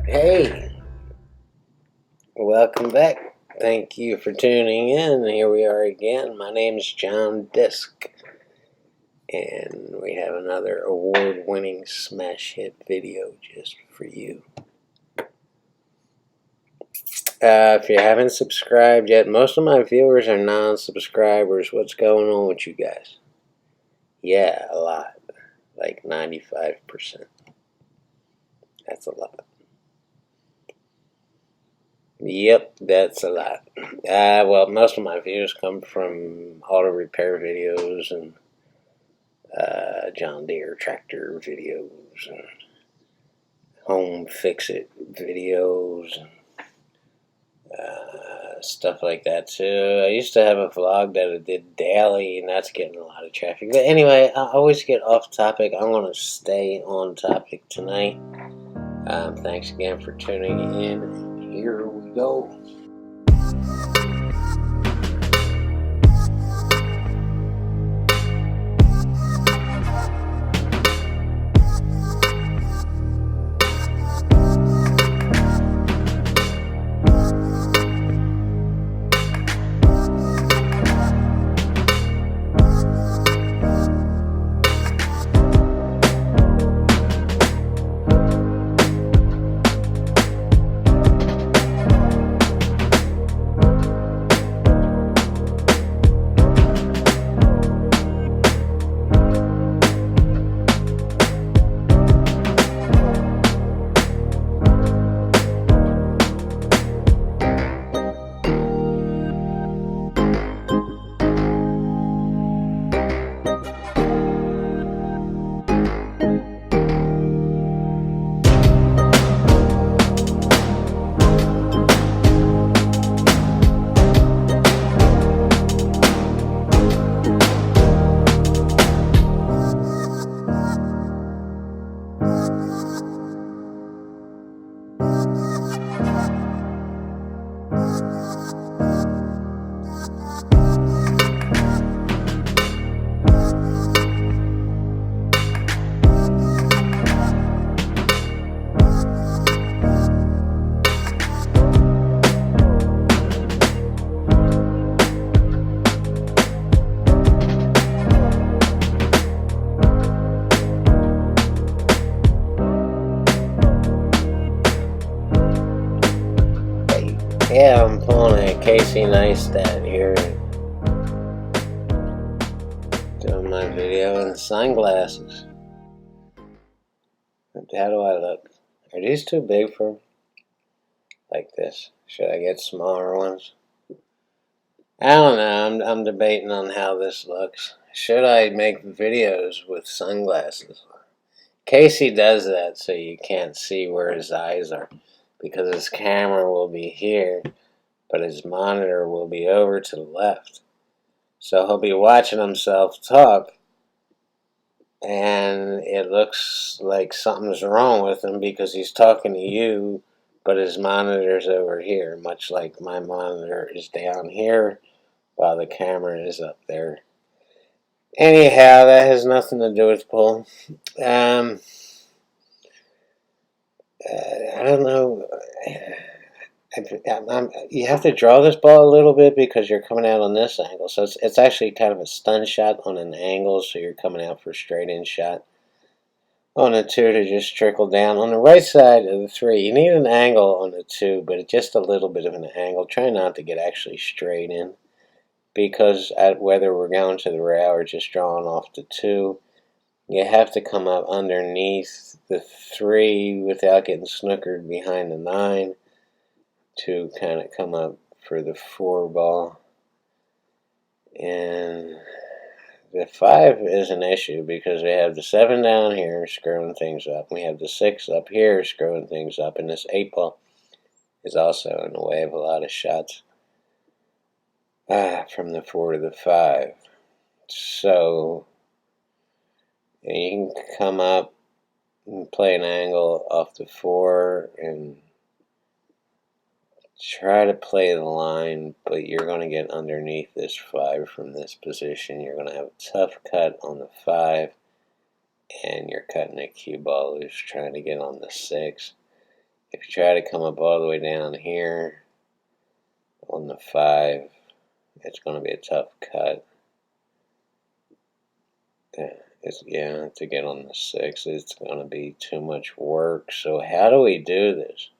Hey, welcome back. Thank you for tuning in. Here we are again. My name is John Disque, and we have another award-winning smash hit video just for you. If you haven't subscribed yet, most of my viewers are non-subscribers. What's going on with you guys? Yeah, a lot. Like 95%. That's a lot. Yep, that's a lot. Well, most of my views come from auto repair videos and John Deere tractor videos and home fix-it videos and stuff like that too. I used to have a vlog that I did daily, and that's getting a lot of traffic. But anyway, I always get off topic. I'm going to stay on topic tonight. Thanks again for tuning in. Here we go. Yeah, I'm pulling a Casey Neistat here, doing my video in sunglasses. How do I look? Are these too big for like this? Should I get smaller ones? I don't know. I'm debating on how this looks. Should I make videos with sunglasses? Casey does that so you can't see where his eyes are, because his camera will be here, but his monitor will be over to the left. So he'll be watching himself talk, and it looks like something's wrong with him because he's talking to you, but his monitor's over here, much like my monitor is down here while the camera is up there. Anyhow, that has nothing to do with pull. I don't know. You have to draw this ball a little bit because you're coming out on this angle. So it's actually kind of a stun shot on an angle, so you're coming out for a straight in shot. On a 2 to just trickle down. On the right side of the 3, you need an angle on the 2, but just a little bit of an angle. Try not to get actually straight in, because whether we're going to the rail or just drawing off the 2, you have to come up underneath the 3 without getting snookered behind the 9 to kind of come up for the 4 ball. And the 5 is an issue because we have the 7 down here screwing things up. We have the 6 up here screwing things up. And this 8 ball is also in the way of a lot of shots from the 4 to the 5. So you can come up and play an angle off the 4 and try to play the line, but you're going to get underneath this 5 from this position. You're going to have a tough cut on the 5, and you're cutting a cue ball loose trying to get on the 6. If you try to come up all the way down here on the 5, it's going to be a tough cut. To get on the 6, it's going to be too much work. So how do we do this?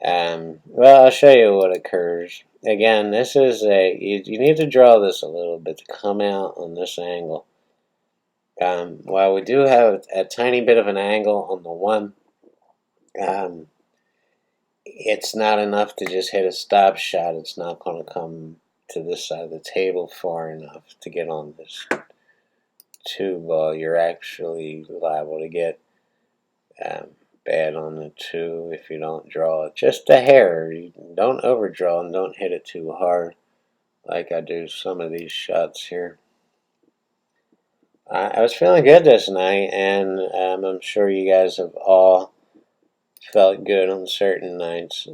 Well, I'll show you what occurs. Again, this is you need to draw this a little bit to come out on this angle. While we do have a tiny bit of an angle on the 1, it's not enough to just hit a stop shot. It's not going to come to this side of the table far enough to get on this 2 ball. You're actually liable to get bad on the 2 if you don't draw it just a hair. You don't overdraw and don't hit it too hard like I do some of these shots here. I was feeling good this night, and I'm sure you guys have all felt good on certain nights.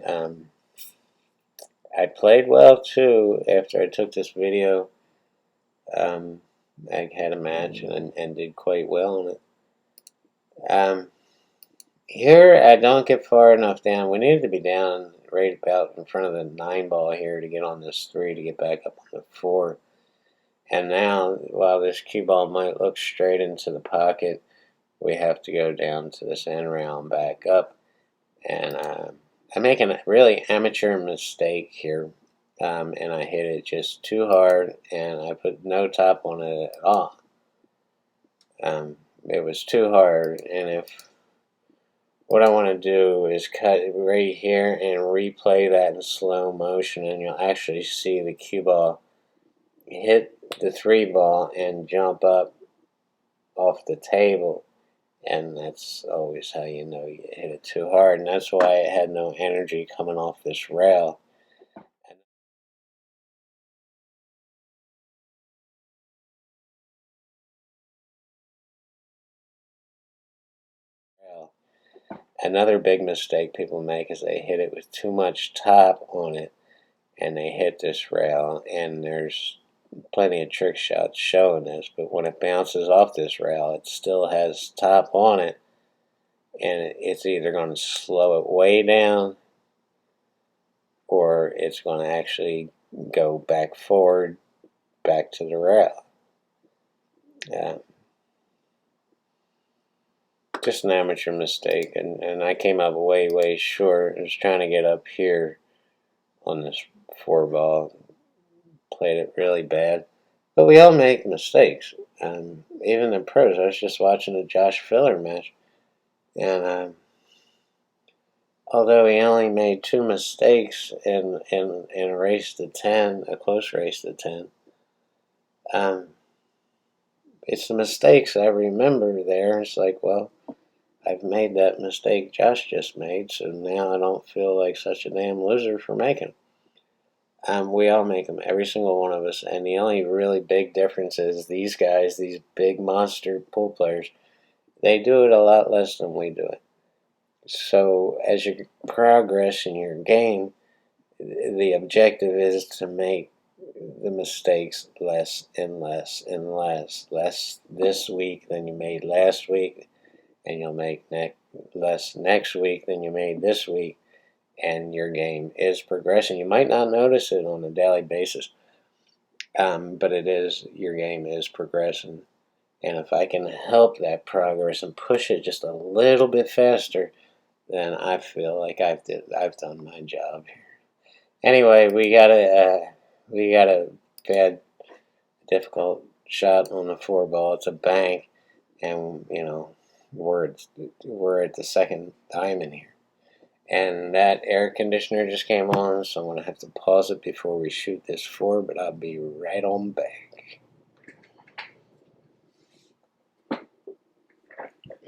I played well too after I took this video. I had a match and did quite well on it. Here I don't get far enough down. We needed to be down right about in front of the 9 ball here to get on this 3 to get back up on the 4. And now, while this cue ball might look straight into the pocket, we have to go down to this end round back up. And I'm making a really amateur mistake here. And I hit it just too hard, and I put no top on it at all. It was too hard, and if what I want to do is cut right here and replay that in slow motion, and you'll actually see the cue ball hit the 3 ball and jump up off the table, and that's always how you know you hit it too hard, and that's why it had no energy coming off this rail. Another big mistake people make is they hit it with too much top on it, and they hit this rail, and there's plenty of trick shots showing this, but when it bounces off this rail, it still has top on it, and it's either going to slow it way down, or it's going to actually go back forward, back to the rail. Just an amateur mistake, and I came up way short. I was trying to get up here on this 4 ball, played it really bad. But we all make mistakes, even the pros. I was just watching a Josh Filler match, and although he only made 2 mistakes in a race to 10, a close race to 10, it's the mistakes I remember there. It's like, well, I've made that mistake Josh just made, so now I don't feel like such a damn loser for making them. We all make them, every single one of us, and the only really big difference is these guys, these big monster pool players, they do it a lot less than we do it. So as you progress in your game, the objective is to make the mistakes less and less and less. Less this week than you made last week, and you'll make less next week than you made this week, and your game is progressing. You might not notice it on a daily basis, but your game is progressing. And if I can help that progress and push it just a little bit faster, then I feel like I've done my job here. Anyway, we got a bad, difficult shot on the 4 ball. It's a bank, and we're at the second diamond here. And that air conditioner just came on, so I'm going to have to pause it before we shoot this 4, but I'll be right on back.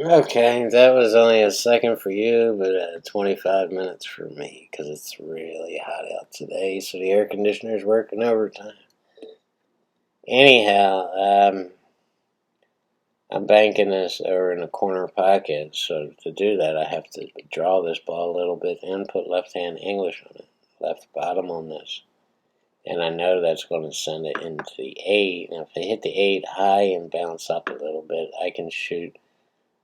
Okay, that was only a second for you, but 25 minutes for me, because it's really hot out today, so the air conditioner is working overtime. Anyhow, I'm banking this over in a corner pocket, so to do that I have to draw this ball a little bit and put left-hand English on it, left bottom on this. And I know that's going to send it into the 8. And if I hit the 8 high and bounce up a little bit, I can shoot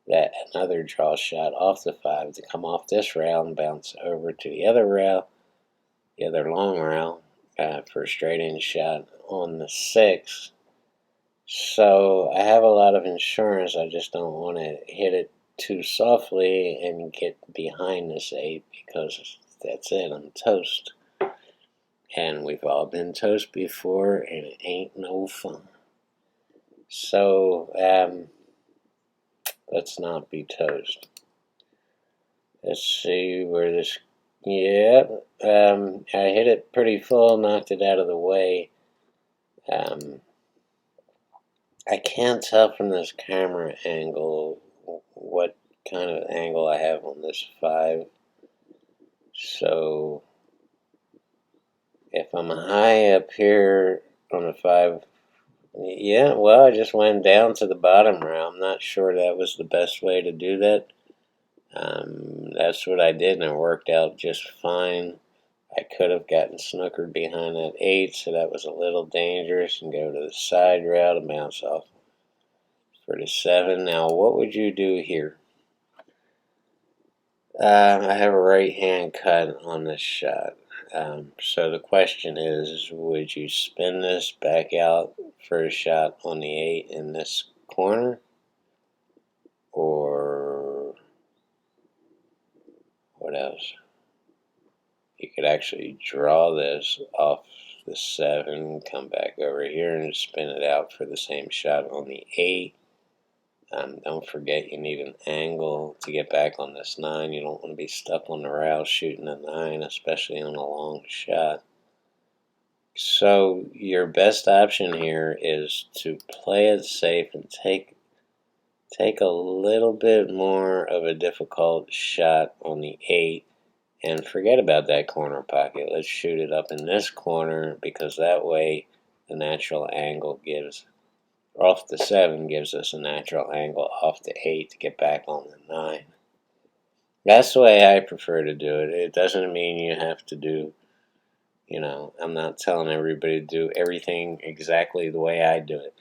that another draw shot off the 5 to come off this rail and bounce over to the other rail, the other long rail, for a straight in shot on the 6. So I have a lot of insurance. I just don't want to hit it too softly and get behind this 8, because that's it, I'm toast. And we've all been toast before, and it ain't no fun. So let's not be toast. Let's see where this... Yeah, I hit it pretty full, knocked it out of the way. I can't tell from this camera angle what kind of angle I have on this 5. So if I'm high up here on the 5, yeah, well, I just went down to the bottom rail. I'm not sure that was the best way to do that. That's what I did, and it worked out just fine. I could have gotten snookered behind that 8, so that was a little dangerous, and go to the side rail to bounce off for the 7. Now, what would you do here? I have a right hand cut on this shot. So the question is, would you spin this back out for a shot on the 8 in this corner? Or what else? You could actually draw this off the 7, come back over here and spin it out for the same shot on the 8. Don't forget, you need an angle to get back on this 9. You don't want to be stuck on the rail shooting a 9, especially on a long shot. So your best option here is to play it safe and take a little bit more of a difficult shot on the 8, and forget about that corner pocket. Let's shoot it up in this corner, because that way the natural angle off the 7 gives us a natural angle off the 8 to get back on the 9. That's the way I prefer to do it. It doesn't mean you have to do, I'm not telling everybody to do everything exactly the way I do it.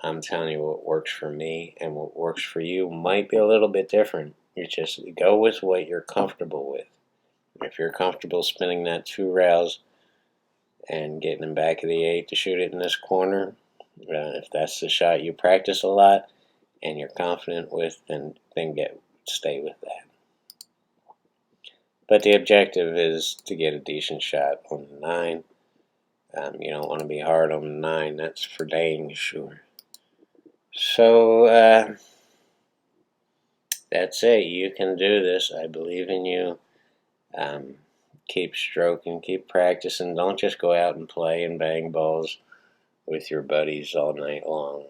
I'm telling you what works for me, and what works for you might be a little bit different. You just go with what you're comfortable with. If you're comfortable spinning that 2 rails and getting in back of the 8 to shoot it in this corner, if that's the shot you practice a lot and you're confident with, then stay with that. But the objective is to get a decent shot on the 9. You don't want to be hard on the 9, that's for dang sure. So that's it. You can do this. I believe in you. Keep stroking, keep practicing. Don't just go out and play and bang balls with your buddies all night long.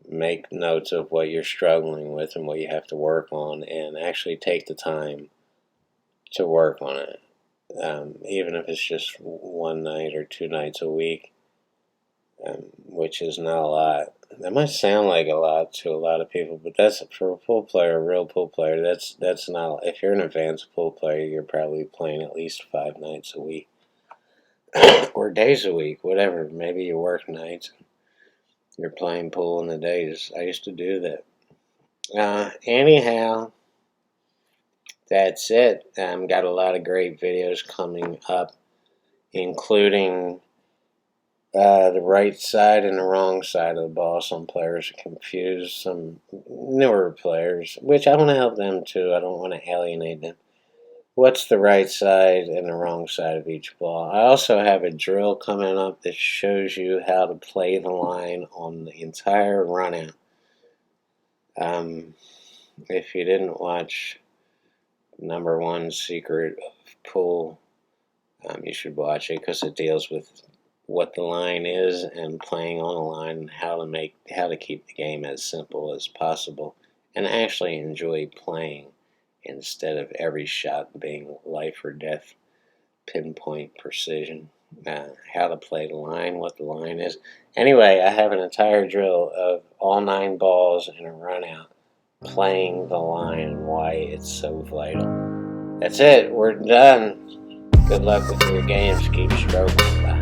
Make notes of what you're struggling with and what you have to work on, and actually take the time to work on it. Even if it's just 1 night or 2 nights a week, which is not a lot. That might sound like a lot to a lot of people, but that's for a pool player, a real pool player. That's not. If you're an advanced pool player, you're probably playing at least 5 nights a week. Or days a week, whatever. Maybe you work nights. You're playing pool in the days. I used to do that. Anyhow, that's it. Got a lot of great videos coming up, including the right side and the wrong side of the ball. Some players are confused. Some newer players, which I want to help them too. I don't want to alienate them. What's the right side and the wrong side of each ball? I also have a drill coming up that shows you how to play the line on the entire run out. If you didn't watch #1 Secret of Pool, you should watch it, because it deals with what the line is and playing on a line, and how to keep the game as simple as possible and actually enjoy playing, instead of every shot being life or death, pinpoint precision. How to play the line, what the line is. Anyway, I have an entire drill of all 9 balls in a run out, playing the line and why it's so vital. That's it. We're done. Good luck with your games. Keep stroking. Bye.